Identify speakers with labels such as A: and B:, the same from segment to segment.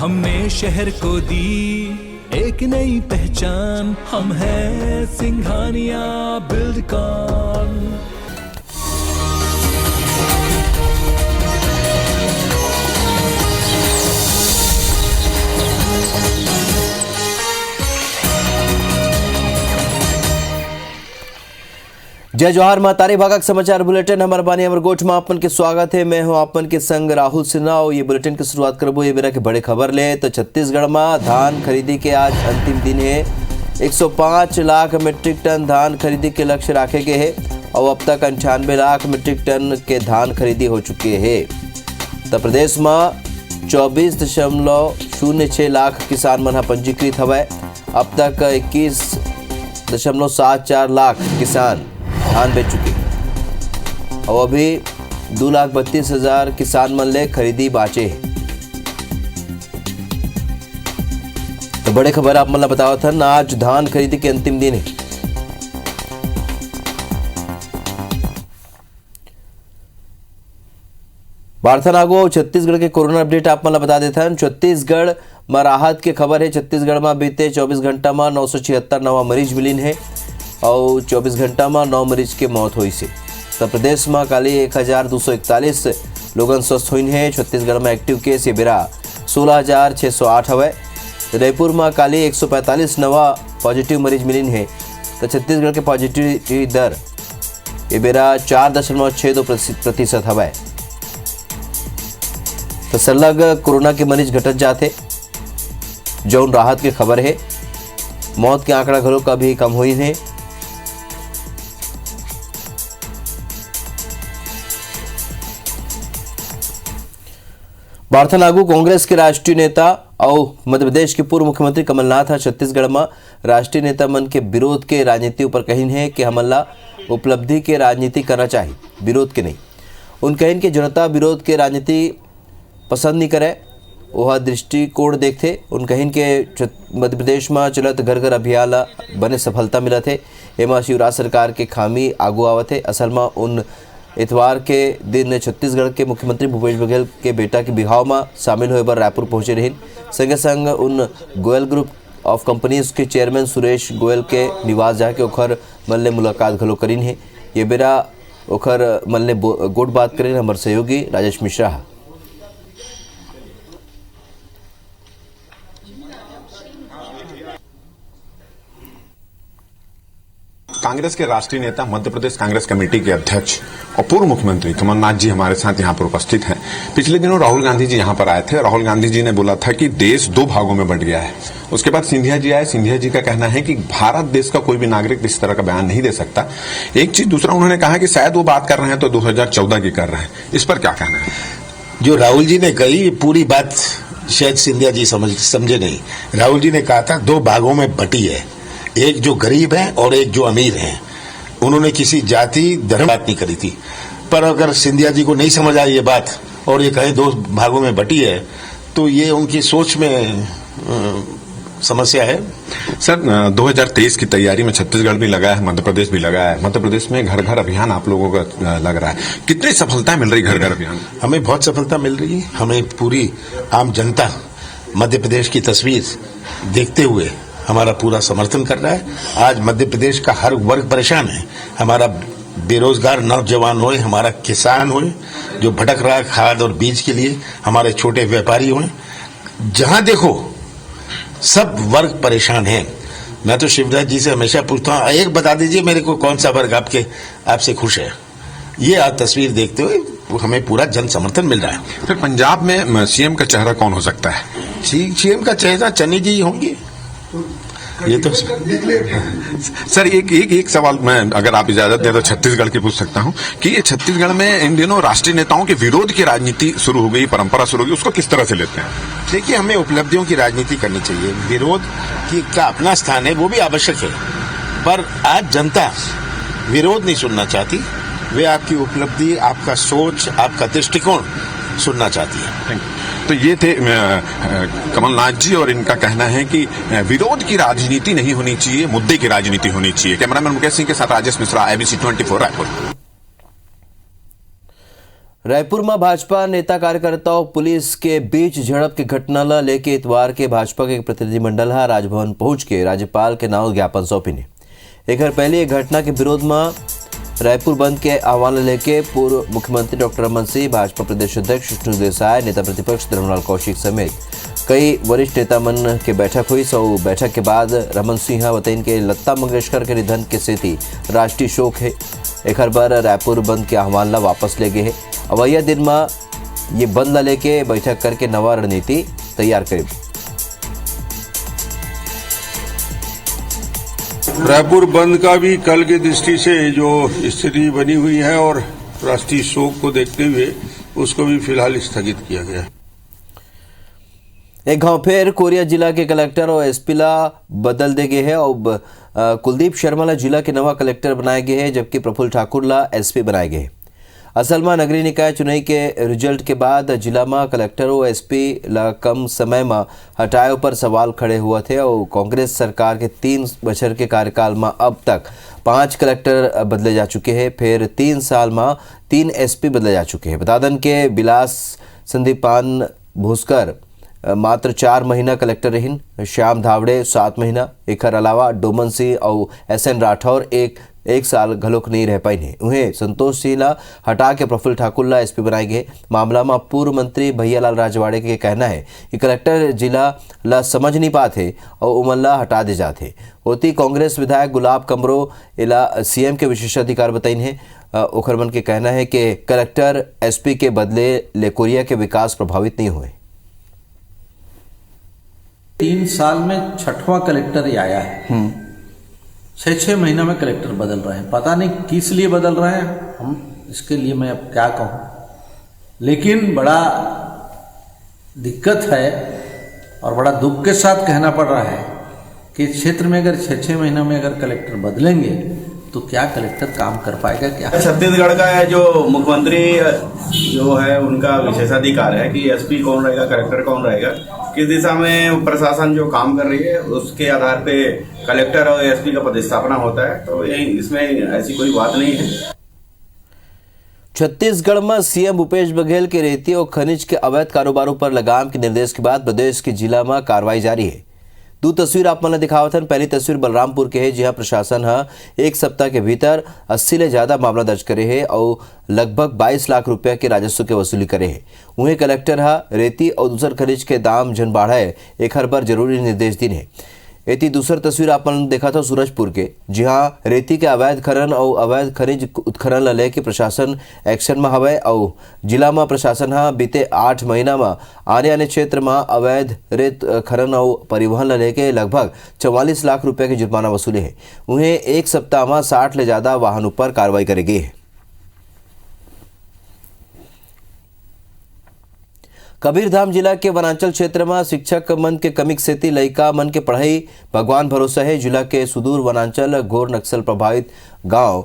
A: हमने शहर को दी एक नई पहचान, हम हैं सिंघानिया बिल्डकॉन।
B: जय जोहार महतारी भागक समाचार बुलेटिन हमारे बानी अमर गोठ में आपन के स्वागत है। मैं हूं आपन के संग राहुल सिन्हा। ये बुलेटिन की शुरुआत करबो ये बेरा के बड़े खबर ले तो छत्तीसगढ़ में धान खरीदी के आज अंतिम दिन है। 105 लाख मीट्रिक टन धान खरीदी के लक्ष्य रखे गए हैं और अब तक 98 लाख मीट्रिक टन के धान खरीदी हो चुके हैं। तो प्रदेश में 24.06 लाख किसान मन पंजीकृत हवे। अब तक 21.74 लाख किसान धान बेच चुके और अभी 2,32,000 किसान मन ले खरीदी बाचे हैं। तो बड़े खबर आप मन बताओ था ना, आज धान खरीदी के अंतिम दिन है। वार्ता नागो छत्तीसगढ़ के कोरोना अपडेट आप मन बता देते हैं। छत्तीसगढ़ में राहत के खबर है। छत्तीसगढ़ में बीते 24 घंटा में 976 नवा मरीज मिलीन है और 24 घंटा में 9 मरीज के मौत हुई से। तो प्रदेश में काली 1241 लोगन स्वस्थ हुई हैं। छत्तीसगढ़ में एक्टिव केस ये बेरा 16,608 हवे। रायपुर में काली 145 नवा पॉजिटिव मरीज मिलीन है। तो छत्तीसगढ़ के पॉजिटिविटी दर ये बेरा 4.62% हवे। तो सरलग कोरोना के मरीज घटत जाते जौन राहत की खबर है। मौत के आंकड़ा घरों का भी कम हुई है। वार्ता लागू कांग्रेस के राष्ट्रीय नेता और मध्य प्रदेश के पूर्व मुख्यमंत्री कमलनाथ छत्तीसगढ़ में राष्ट्रीय नेता मन के विरोध के राजनीति ऊपर कहिन है कि हमला उपलब्धि के राजनीति करना चाहिए, विरोध के नहीं। उन कहिन के जनता विरोध के राजनीति पसंद नहीं करे, वह दृष्टिकोण देखते। उन कहिन के मध्य प्रदेश में चलत घर घर अभियान बने सफलता मिलत है। एमा शिवराज सरकार के खामी आगू आवत है। असल में उन इतवार के दिन छत्तीसगढ़ के मुख्यमंत्री भूपेश बघेल के बेटा के बिहाव में शामिल होए बर रायपुर पहुंचे रहिन। संगे संग उन गोयल ग्रुप ऑफ कंपनीज के चेयरमैन सुरेश गोयल के निवास जाके ओखर मन ले मुलाकात घलो करीन है। ये बेरा ओखर मन ले गोट बात करें हमारे सहयोगी राजेश मिश्रा।
C: कांग्रेस के राष्ट्रीय नेता, मध्य प्रदेश कांग्रेस कमेटी के अध्यक्ष और पूर्व मुख्यमंत्री कमलनाथ जी हमारे साथ यहाँ पर उपस्थित हैं। पिछले दिनों राहुल गांधी जी यहाँ पर आए थे। राहुल गांधी जी ने बोला था कि देश 2 भागों में बंट गया है। उसके बाद सिंधिया जी आए। सिंधिया जी का कहना है कि भारत देश का कोई भी नागरिक इस तरह का बयान नहीं दे सकता। एक चीज दूसरा उन्होंने कहा कि शायद वो बात कर रहे हैं तो 2014 की कर रहे हैं। इस पर क्या कहना है?
D: जो राहुल जी ने कही पूरी बात शायद सिंधिया जी समझे नहीं। राहुल जी ने कहा था 2 भागों में बटी है, एक जो गरीब है और एक जो अमीर है। उन्होंने किसी जाति धर्म बात नहीं करी थी। पर अगर सिंधिया जी को नहीं समझ आई ये बात और ये कहे 2 भागों में बटी है तो ये उनकी सोच में समस्या है।
C: सर, 2023 की तैयारी में छत्तीसगढ़ भी लगा है, मध्य प्रदेश भी लगा है। मध्य प्रदेश में घर घर अभियान आप लोगों का लग रहा है। कितनी सफलता मिल रही घर घर अभियान?
D: हमें बहुत सफलता मिल रही है। हमें पूरी आम जनता मध्य प्रदेश की तस्वीर देखते हुए हमारा पूरा समर्थन कर रहा है। आज मध्य प्रदेश का हर वर्ग परेशान है। हमारा बेरोजगार नौजवान होए, हमारा किसान होए जो भटक रहा है खाद और बीज के लिए, हमारे छोटे व्यापारी होए, जहां देखो सब वर्ग परेशान है। मैं तो शिवराज जी से हमेशा पूछता हूं, एक बता दीजिए मेरे को कौन सा वर्ग आपसे खुश है। ये आज तस्वीर देखते हुए हमें पूरा जन समर्थन मिल रहा है।
C: फिर पंजाब में सीएम का चेहरा कौन हो सकता है?
D: सीएम का चेहरा चन्नी जी होंगे। ये तो
C: सर, एक सवाल मैं अगर आप इजाजत दें तो छत्तीसगढ़ की पूछ सकता हूं कि ये छत्तीसगढ़ में इन दिनों राष्ट्रीय नेताओं के विरोध की राजनीति शुरू हो गई, परंपरा शुरू हो गई, उसको किस तरह से लेते हैं?
D: देखिए, हमें उपलब्धियों की राजनीति करनी चाहिए। विरोध का अपना स्थान है, वो भी आवश्यक है। पर आज जनता विरोध नहीं सुनना चाहती, वे आपकी उपलब्धि, आपका सोच, आपका दृष्टिकोण सुनना चाहती है।
C: तो ये थे कमलनाथ जी और इनका कहना है कि विरोध की राजनीति नहीं होनी चाहिए, मुद्दे की राजनीति होनी चाहिए। कैमरामैन मुकेश सिंह के साथ राजेश मिश्रा, ABC 24 रायपुर।
B: रायपुर में भाजपा नेता कार्यकर्ताओं पुलिस के बीच झड़प की घटना ला लेके इतवार के भाजपा के एक प्रतिनिधिमंडल हा राजभवन पहुंच के राज्यपाल के नाम ज्ञापन सौंपी ने। एक पहले ये घटना के विरोध में रायपुर बंद के आह्वान लेके पूर्व मुख्यमंत्री डॉक्टर रमन सिंह, भाजपा प्रदेश अध्यक्ष विष्णु देसाई, नेता प्रतिपक्ष धर्मलाल कौशिक समेत कई वरिष्ठ नेता मन के बैठक हुई। सो बैठक के बाद रमन सिंह बताइन के लता मंगेशकर के निधन के सेती राष्ट्रीय शोक है। एक बार रायपुर बंद के आह्वान ला वापस ले गए है। अवैया दिन में ये बंद ला लेके बैठक करके नवा रणनीति तैयार करेगी।
E: रायपुर बंद का भी कल की दृष्टि से जो स्थिति बनी हुई है और राष्ट्रीय शोक को देखते हुए उसको भी फिलहाल स्थगित किया गया।
B: एक गांव फिर कोरिया जिला के कलेक्टर और एसपी ला बदल दे गए हैं और कुलदीप शर्मा ला जिला के नवा कलेक्टर बनाए गए हैं, जबकि प्रफुल्ल ठाकुर ला एसपी बनाए गए। असल में नगरीय निकाय चुनाव के रिजल्ट के बाद जिला में कलेक्टर और एसपी ला कम समय में हटाए पर सवाल खड़े हुए थे और कांग्रेस सरकार के 3 बछर के कार्यकाल में अब तक 5 कलेक्टर बदले जा चुके हैं। फिर 3 साल में 3 एसपी बदले जा चुके हैं। बता दें के बिलास संदीपान भूस्कर मात्र 4 महीना कलेक्टर रहीन, श्याम धावड़े 7 महीना, एक अलावा डोमन सिंह और एसएन राठौर एक साल घलोक नहीं रह पाई ने। उन्हें संतोष सिंह ला हटा के प्रफुल्ल ठाकुर ला एसपी बनाए गए। मामला में पूर्व मंत्री भैयालाल राजवाड़े के कहना है कि कलेक्टर जिला ला समझ नहीं पाते और उमल्ला हटा दे जाते होती। कांग्रेस विधायक गुलाब कमरो इला सीएम के विशेषाधिकार बताइन है। उखरमन के कहना है कि कलेक्टर एसपी के बदले ले कोरिया के विकास प्रभावित नहीं हुए।
F: 3 साल में 6वां कलेक्टर ही आया है। 6 महीना में कलेक्टर बदल रहे हैं। पता नहीं किस लिए बदल रहे हैं, हम इसके लिए मैं अब क्या कहूं, लेकिन बड़ा दिक्कत है और बड़ा दुख के साथ कहना पड़ रहा है कि क्षेत्र में अगर 6 महीना में अगर कलेक्टर बदलेंगे तो क्या कलेक्टर काम कर पाएगा क्या?
G: छत्तीसगढ़ का है जो मुख्यमंत्री जो है उनका विशेषाधिकार है कि एसपी कौन रहेगा, कलेक्टर कौन रहेगा, किस दिशा में प्रशासन जो काम कर रही है उसके आधार पे कलेक्टर और एसपी का पदस्थापना होता है। तो यही इसमें ऐसी कोई बात नहीं है।
B: छत्तीसगढ़ में सीएम भूपेश बघेल के रेती और खनिज के अवैध कारोबारों पर लगाम के निर्देश के बाद प्रदेश के जिला में कार्रवाई जारी है। 2 तस्वीर आप मन दिखावत हन। पहली तस्वीर बलरामपुर के है, जहां प्रशासन एक सप्ताह के भीतर 80 ले ज्यादा मामला दर्ज करे है और लगभग 22 लाख रुपया के राजस्व के वसूली करे है। वहीं कलेक्टर रेती और दूसर खनिज के दाम जन बढ़ाए एक हर बार जरूरी निर्देश दिन है। एती दूसर तस्वीर आपन देखा था सूरजपुर के, जहां रेती के अवैध खनन और अवैध खनिज उत्खनन ला लेके प्रशासन एक्शन में हवे और जिला में प्रशासन बीते 8 महीना में आने क्षेत्र में अवैध रेत खनन और परिवहन ला लेके लगभग 44 लाख रुपए के जुर्माना वसूले है। उन्हें एक सप्ताह में 60 ले ज्यादा वाहनों पर कार्रवाई करेगी है। कबीरधाम जिला के वनांचल क्षेत्र में शिक्षक मन के कमी सेती लइका मन के पढ़ाई भगवान भरोसा है। जिला के सुदूर वनांचल घोर नक्सल प्रभावित गांव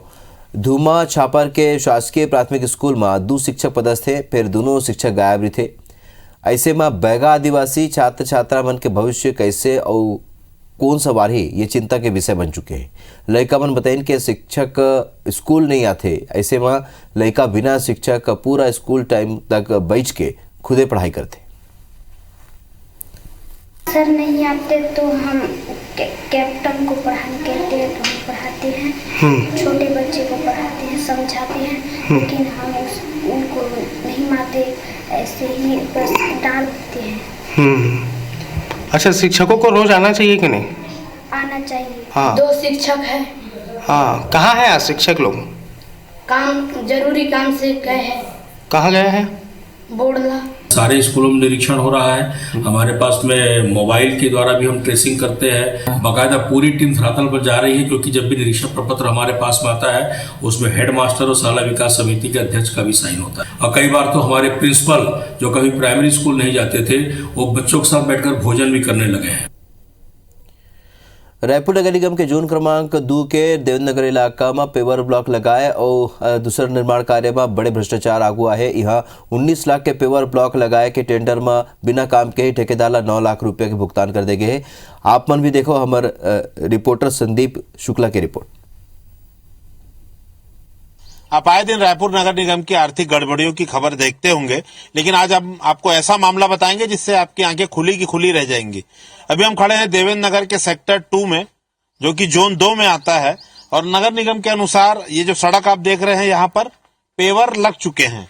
B: धूमा छापर के शासकीय प्राथमिक स्कूल में 2 शिक्षक पदस्थ थे, फिर दोनों शिक्षक गायब भी थे। ऐसे में बैगा आदिवासी छात्र छात्रा मन के भविष्य कैसे और कौन सवार ही ये चिंता के विषय बन चुके हैं। लड़का मन बताइन के शिक्षक स्कूल नहीं आते, ऐसे में लड़का बिना शिक्षक पूरा स्कूल टाइम तक बैठ के खुदे पढ़ाई करते।
H: सर नहीं आते तो हम कैप्टन को पढ़ाने कहते हैं तो हम पढ़ाते हैं, छोटे बच्चे को पढ़ाते हैं, समझाते हैं, लेकिन हम उनको नहीं मारते, ऐसे ही बस डांट देते हैं।
I: अच्छा, शिक्षकों को रोज आना चाहिए कि नहीं?
H: आना चाहिए।
I: हाँ।
H: 2 शिक्षक है।
I: हाँ, कहाँ है आज शिक्षक लोग?
H: काम जरूरी काम से गए हैं।
I: कहाँ गए हैं?
H: बोड़ला।
J: सारे स्कूलों में निरीक्षण हो रहा है। हमारे पास में मोबाइल के द्वारा भी हम ट्रेसिंग करते हैं। बाकायदा पूरी टीम धरातल पर जा रही है, क्योंकि जब भी निरीक्षण प्रपत्र हमारे पास में आता है उसमें हेड मास्टर और शाला विकास समिति के अध्यक्ष का भी साइन होता है। और कई बार तो हमारे प्रिंसिपल जो कभी प्राइमरी स्कूल नहीं जाते थे वो बच्चों के साथ बैठकर भोजन भी करने लगे हैं।
B: रायपुर नगर निगम के जोन क्रमांक 2 के देवनगर इलाका में पेवर ब्लॉक लगाए और दूसरा निर्माण कार्य में बड़े भ्रष्टाचार आगुआ है। यहाँ 19 लाख के पेवर ब्लॉक लगाए के टेंडर में बिना काम के ही ठेकेदार ला 9 लाख रुपये के भुगतान कर दे गए। आप मन भी देखो हमारे रिपोर्टर संदीप शुक्ला की रिपोर्ट।
K: आप आए दिन रायपुर नगर निगम की आर्थिक गड़बड़ियों की खबर देखते होंगे, लेकिन आज हम आपको ऐसा मामला बताएंगे जिससे आपकी आंखें खुली की खुली रह जाएंगी। अभी हम खड़े हैं देवेंद्र नगर के सेक्टर 2 में, जो कि जोन 2 में आता है, और नगर निगम के अनुसार ये जो सड़क आप देख रहे हैं यहाँ पर पेवर लग चुके हैं।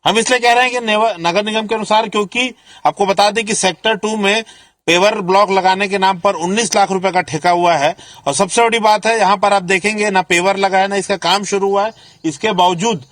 K: हम इसलिए कह रहे हैं कि नगर निगम के अनुसार, क्योंकि आपको बता दें कि सेक्टर 2 में पेवर ब्लॉक लगाने के नाम पर 19 लाख रुपए का ठेका हुआ है। और सबसे बड़ी बात है, यहाँ पर आप देखेंगे ना पेवर लगा है ना इसका काम शुरू हुआ है। इसके बावजूद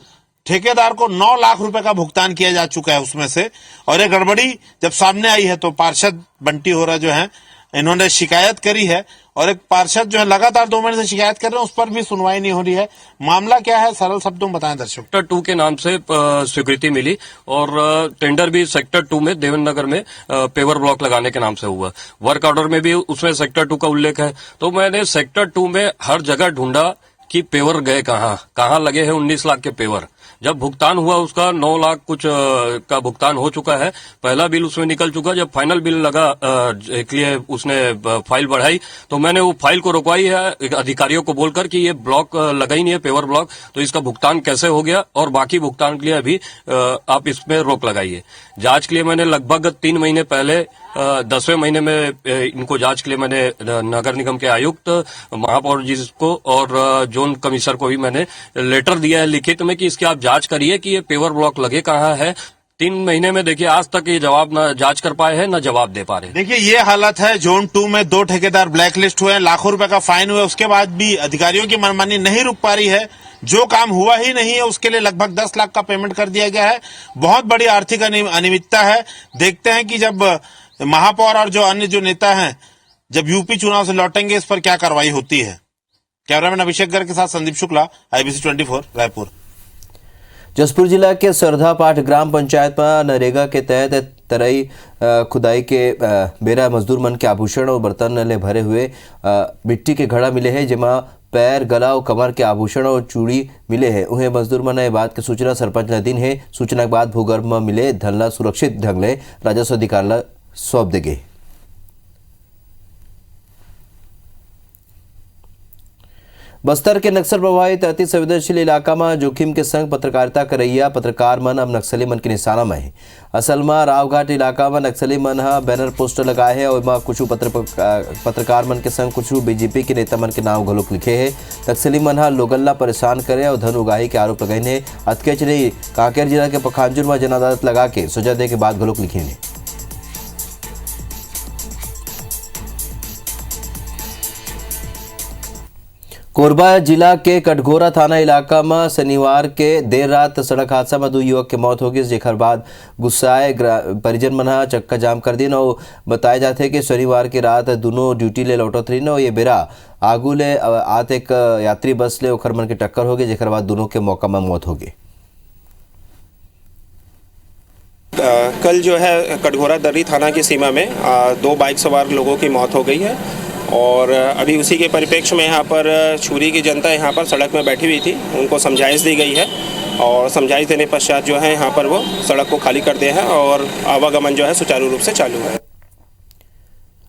K: ठेकेदार को 9 लाख रुपए का भुगतान किया जा चुका है उसमें से। और ये गड़बड़ी जब सामने आई है तो पार्षद बंटी होरा जो है, इन्होंने शिकायत करी है, और एक पार्षद जो है लगातार 2 महीने से शिकायत कर रहे हैं, उस पर भी सुनवाई नहीं हो रही है। मामला क्या है, सरल शब्दों में बताएं दर्शक।
L: सेक्टर 2 के नाम से स्वीकृति मिली और टेंडर भी सेक्टर 2 में देवेंद्र नगर में पेवर ब्लॉक लगाने के नाम से हुआ। वर्क ऑर्डर में भी उसमें सेक्टर 2 का उल्लेख है। तो मैंने सेक्टर 2 में हर जगह ढूंढा कि पेवर गए कहाँ लगे हैं 19 लाख के पेवर। जब भुगतान हुआ उसका 9 लाख कुछ का भुगतान हो चुका है, पहला बिल उसमें निकल चुका। जब फाइनल बिल लगा के लिए उसने फाइल बढ़ाई तो मैंने वो फाइल को रुकवाई है अधिकारियों को बोलकर कि ये ब्लॉक लगा ही नहीं है पेवर ब्लॉक, तो इसका भुगतान कैसे हो गया और बाकी भुगतान के लिए अभी आप इसमें रोक लगाइए। जांच के लिए मैंने लगभग 3 महीने पहले 10वें महीने में इनको जांच के लिए मैंने नगर निगम के आयुक्त, महापौर जी को और जोन कमिश्नर को भी मैंने लेटर दिया है लिखित में कि इसकी आप जांच करिए कि ये पेवर ब्लॉक लगे कहाँ है। 3 महीने में देखिए आज तक ये जवाब न जांच कर पाए हैं न जवाब दे पा रहे।
K: देखिए ये हालत है, जोन 2 में 2 ठेकेदार ब्लैक लिस्ट हुए हैं, लाखों रुपए का फाइन हुआ, उसके बाद भी अधिकारियों की मनमानी नहीं रुक पा रही है। जो काम हुआ ही नहीं है उसके लिए लगभग 10 लाख का पेमेंट कर दिया गया है। बहुत बड़ी आर्थिक अनियमितता है। देखते हैं कि जब महापौर और जो अन्य जो नेता हैं जब यूपी चुनाव से लौटेंगे इस पर क्या कार्रवाई होती है। कैमरामैन अभिषेक गर्ग के साथ संदीप शुक्ला, IBC 24 रायपुर।
B: जसपुर जिला के सरधापाठ ग्राम पंचायत में नरेगा के तहत तरई खुदाई के बेरा मजदूर मन के आभूषण और बर्तन ले भरे हुए मिट्टी के घड़ा मिले हैं, जेमा पैर, गला और कमर के आभूषण और चूड़ी मिले हैं। उन्हें मजदूर मन ये बात की सूचना सरपंच ने दी है। सूचना के बाद भूगर्भ में मिले धनला सुरक्षित ढंग ले राजस्व अधिकारी सौंप दे गए। बस्तर के नक्सल प्रभावित अति संवेदनशील इलाका में जोखिम के संग पत्रकारिता करैया पत्रकार मन अब नक्सली मन के निशाना में है। असल में रावघाट इलाका में नक्सली मन बैनर पोस्टर लगाए है और कुछ पत्रकार मन के संग कुछ बीजेपी के नेता मन के नाम घलोक लिखे है। नक्सली मन लोगन ला परेशान करे और धन उगाही के आरोप लगाए है। अतकेच नहीं कांकेर जिला के पखांजुर में जन अदालत लगा के सजा दे के बाद घलोक लिखे है। कोरबा जिला के कटघोरा थाना इलाका में शनिवार के देर रात सड़क हादसा में 2 युवक की मौत हो गई, जेकर बाद गुस्साए परिजन मन चक्का जाम कर दिन और बताए जाते कि शनिवार की रात दोनों ड्यूटी ले लौटत रही और ये बेरा आगू ले आत एक यात्री बस ले ओखर मन की टक्कर हो गई, जेकर बाद दोनों के मौका में मौत हो गई।
I: कल जो है कटघोरा दर्री थाना की सीमा में 2 बाइक सवार लोगों की मौत हो गई है और अभी उसी के परिप्रेक्ष्य में यहाँ पर छुरी की जनता यहाँ पर सड़क में बैठी हुई थी, उनको समझाइश दी गई है और समझाइश देने पश्चात जो है यहाँ पर वो सड़क को खाली कर दिया है और आवागमन जो है सुचारू रूप से चालू है।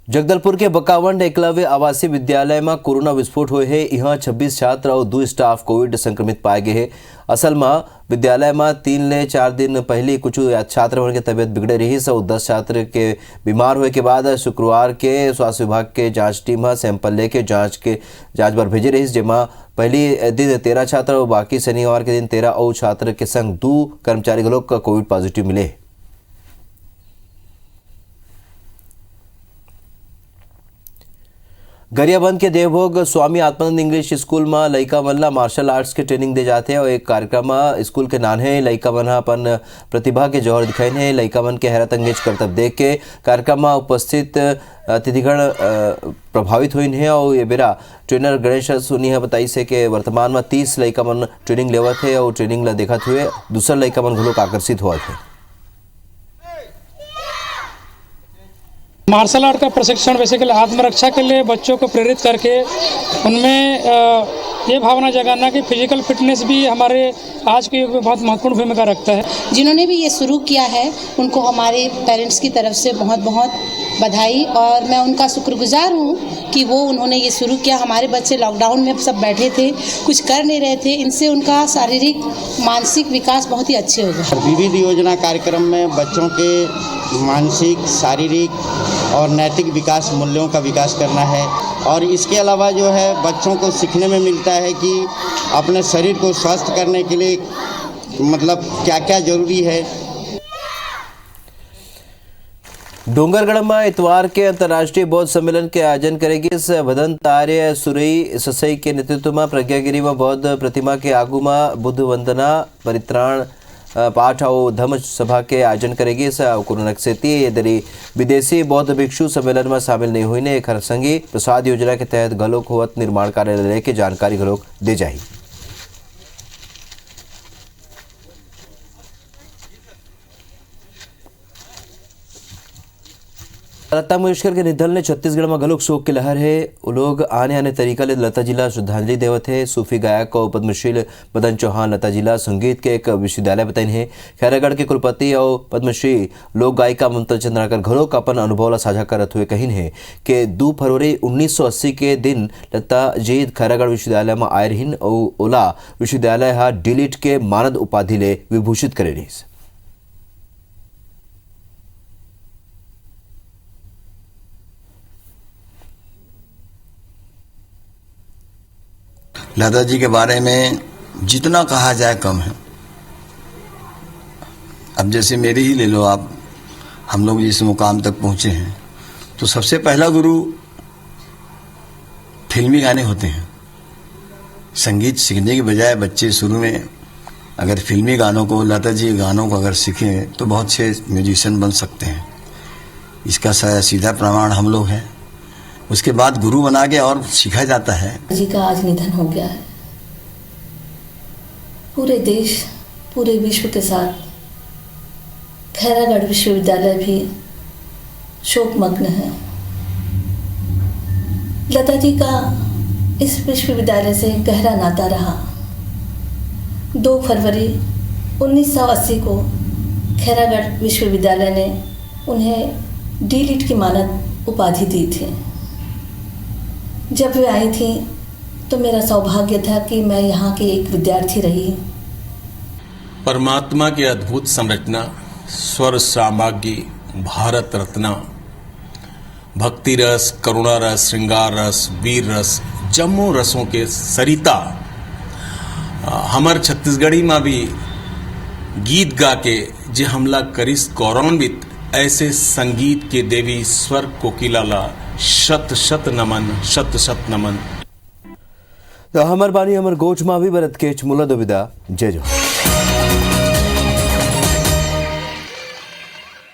B: जगदलपुर के बकावंड एकलव्य आवासीय विद्यालय में कोरोना विस्फोट हुए है। यहाँ 26 छात्र और 2 स्टाफ कोविड संक्रमित पाए गए हैं। असल में विद्यालय में 3 ले 4 दिन पहले कुछ छात्र की तबीयत बिगड़े रही और 10 छात्र के बीमार होने के बाद शुक्रवार के स्वास्थ्य विभाग के जांच टीम सैंपल लेके जांच बार भेजे रही, जेमा पहली दिन 13 छात्र और बाकी शनिवार के दिन 13 और छात्र के संग 2 कर्मचारी लोग का कोविड पॉजिटिव मिले। गरियाबंद के देवभोग स्वामी आत्मानंद इंग्लिश स्कूल में लइका मन ला मार्शल आर्ट्स के ट्रेनिंग दे जाते हैं और एक कार्यक्रम में स्कूल के नान्हे लइका मन अपन प्रतिभा के जौहर दिखाए हैं। लइका मन के हैरत अंगेज करतब देख के कार्यक्रम में उपस्थित अतिथिगण प्रभावित हुई है और ये बेरा ट्रेनर गणेश सोनी है बताई से कि वर्तमान में 30 लइका मन ट्रेनिंग लेवत है और ट्रेनिंग ला देखते हुए दूसरा लइका मन घलोक आकर्षित हुआ है।
M: मार्शल आर्ट का प्रशिक्षण बेसिकली आत्मरक्षा के लिए बच्चों को प्रेरित करके उनमें ये भावना जगाना कि फिजिकल फिटनेस भी हमारे आज के युग में बहुत महत्वपूर्ण भूमिका रखता है।
N: जिन्होंने भी ये शुरू किया है उनको हमारे पेरेंट्स की तरफ से बहुत बहुत बधाई, और मैं उनका शुक्रगुजार हूँ कि वो उन्होंने ये शुरू किया। हमारे बच्चे लॉकडाउन में सब बैठे थे, कुछ कर नहीं रहे थे, इनसे उनका शारीरिक मानसिक विकास बहुत ही अच्छे हो गए।
O: विविध योजना कार्यक्रम में बच्चों के मानसिक, शारीरिक और नैतिक विकास, मूल्यों का विकास करना है। और इसके अलावा जो है बच्चों को सीखने में मिलता है कि अपने शरीर को स्वस्थ करने के लिए मतलब क्या क्या जरूरी है।
B: डोंगरगढ़ में इतवार के अंतर्राष्ट्रीय बौद्ध सम्मेलन के आयोजन करेगी। इस भदंत आर्य सुरई ससई के नेतृत्व में प्रज्ञागिरी में बौद्ध प्रतिमा के आगू में बुद्ध वंदना, परित्राण पाठ और धम्म सभा के आयोजन करेगी। इस कोरोना स्थिति यदि विदेशी बौद्ध भिक्षु सम्मेलन में शामिल नहीं हुई ने खरसंगी प्रसाद योजना के तहत गलोक होवत निर्माण कार्यालय के जानकारी गलोक दे जाही। लता मंगेशकर के निधन ने छत्तीसगढ़ में गलोक शोक की लहर है। वो लोग आने आने तरीका ले लता जिला श्रद्धांजलि देवत है। सूफी गायक और पद्मश्री मदन चौहान लता जिला संगीत के एक विश्वविद्यालय बताइन है। खैरागढ़ के कुलपति और पद्मश्री लोक गायिका ममता चंद्राकर घरोक अपन अनुभव ला साझा करत हुए कहिन है कि 2 फरवरी 1980 के दिन लता जी खैरागढ़ विश्वविद्यालय में आए रहीन और ओला विश्वविद्यालय हा डिलीट के मानद उपाधि ले विभूषित करे रही।
P: लता जी के बारे में जितना कहा जाए कम है। अब जैसे मेरे ही ले लो आप, हम लोग जिस मुकाम तक पहुंचे हैं तो सबसे पहला गुरु फिल्मी गाने होते हैं। संगीत सीखने के बजाय बच्चे शुरू में अगर फिल्मी गानों को, लता जी के गानों को अगर सीखें तो बहुत से म्यूजिशियन बन सकते हैं। इसका सीधा प्रमाण हम लोग हैं। उसके बाद गुरु बना के और सीखा जाता है।
Q: जी का आज निधन हो गया है। पूरे देश, पूरे विश्व के साथ खैरागढ़ विश्वविद्यालय भी शोकमग्न है। लता जी का इस विश्वविद्यालय से गहरा नाता रहा। 2 फरवरी 1980 को खैरागढ़ विश्वविद्यालय ने उन्हें डी.लिट की मानद उपाधि दी थी। जब वे आई थी तो मेरा सौभाग्य था कि मैं यहाँ की एक विद्यार्थी रही।
D: परमात्मा की अद्भुत संरचना, स्वर सामग्री, भारत रत्ना, भक्ति रस, करुणा रस, श्रृंगार रस, वीर रस, जम्मू रसों के सरिता हमार छत्तीसगढ़ी में भी गीत गा के जे हमला करिस गौरवान्वित, ऐसे संगीत के देवी स्वर कोकिलाला शत शत नमन, शत शत नमन।
B: तो हमर बानी हमर गोच मा भी बरत के चमुला दुविधा जय जो।